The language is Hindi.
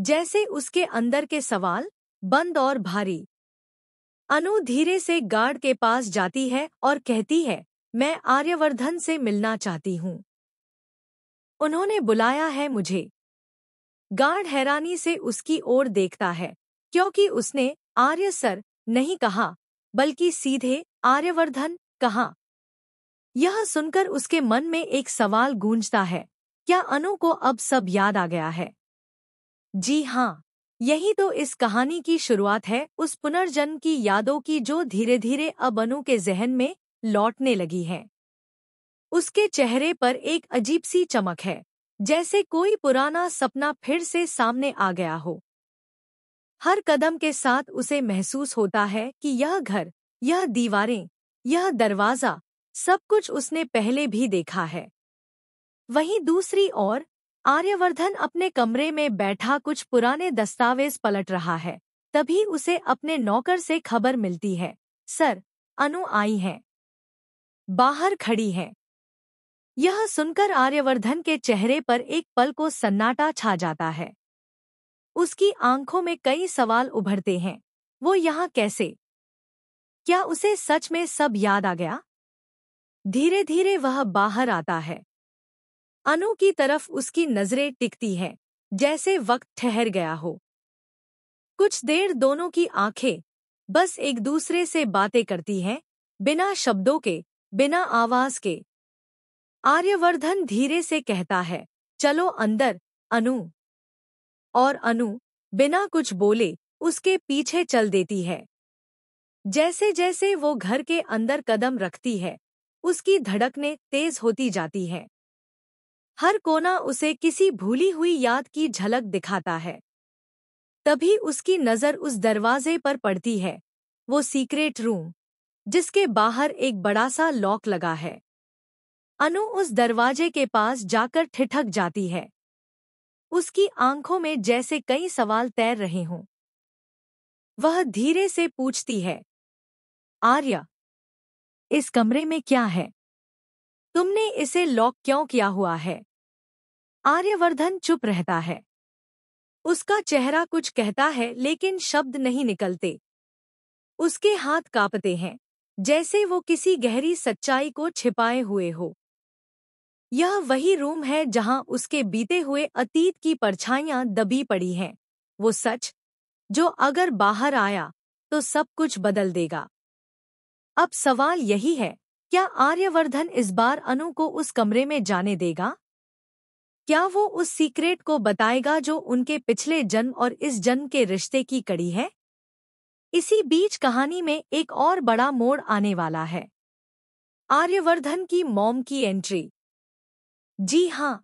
जैसे उसके अंदर के सवाल बंद और भारी। अनु धीरे से गार्ड के पास जाती है और कहती है, मैं आर्यवर्धन से मिलना चाहती हूँ। उन्होंने बुलाया है मुझे। गार्ड हैरानी से उसकी ओर देखता है, क्योंकि उसने आर्य सर नहीं कहा, बल्कि सीधे आर्यवर्धन कहा। यह सुनकर उसके मन में एक सवाल गूंजता है, क्या अनु को अब सब याद आ गया है? जी हाँ, यही तो इस कहानी की शुरुआत है, उस पुनर्जन्म की यादों की जो धीरे धीरे अब अनु के जहन में लौटने लगी है। उसके चेहरे पर एक अजीब सी चमक है, जैसे कोई पुराना सपना फिर से सामने आ गया हो। हर कदम के साथ उसे महसूस होता है कि यह घर, यह दीवारें, यह दरवाजा, सब कुछ उसने पहले भी देखा है। वहीं दूसरी ओर आर्यवर्धन अपने कमरे में बैठा कुछ पुराने दस्तावेज पलट रहा है। तभी उसे अपने नौकर से खबर मिलती है, सर, अनु आई हैं, बाहर खड़ी हैं। यह सुनकर आर्यवर्धन के चेहरे पर एक पल को सन्नाटा छा जाता है। उसकी आंखों में कई सवाल उभरते हैं। वो यहाँ कैसे? क्या उसे सच में सब याद आ गया? धीरे धीरे वह बाहर आता है। अनु की तरफ उसकी नजरें टिकती हैं, जैसे वक्त ठहर गया हो। कुछ देर दोनों की आंखें बस एक दूसरे से बातें करती हैं, बिना शब्दों के, बिना आवाज के। आर्यवर्धन धीरे से कहता है, चलो अंदर, अनु। और अनु बिना कुछ बोले उसके पीछे चल देती है। जैसे जैसे वो घर के अंदर कदम रखती है, उसकी धड़कनें तेज होती जाती हैं। हर कोना उसे किसी भूली हुई याद की झलक दिखाता है। तभी उसकी नज़र उस दरवाजे पर पड़ती है, वो सीक्रेट रूम, जिसके बाहर एक बड़ा सा लॉक लगा है। अनु उस दरवाजे के पास जाकर ठिठक जाती है। उसकी आंखों में जैसे कई सवाल तैर रहे हों। वह धीरे से पूछती है, आर्या, इस कमरे में क्या है? तुमने इसे लॉक क्यों किया हुआ है? आर्यवर्धन चुप रहता है। उसका चेहरा कुछ कहता है, लेकिन शब्द नहीं निकलते। उसके हाथ कांपते हैं, जैसे वो किसी गहरी सच्चाई को छिपाए हुए हो। यह वही रूम है जहां उसके बीते हुए अतीत की परछाइयां दबी पड़ी हैं। वो सच, जो अगर बाहर आया तो सब कुछ बदल देगा। अब सवाल यही है, क्या आर्यवर्धन इस बार अनु को उस कमरे में जाने देगा? क्या वो उस सीक्रेट को बताएगा जो उनके पिछले जन्म और इस जन्म के रिश्ते की कड़ी है? इसी बीच कहानी में एक और बड़ा मोड़ आने वाला है। आर्यवर्धन की मॉम की एंट्री। जी हाँ,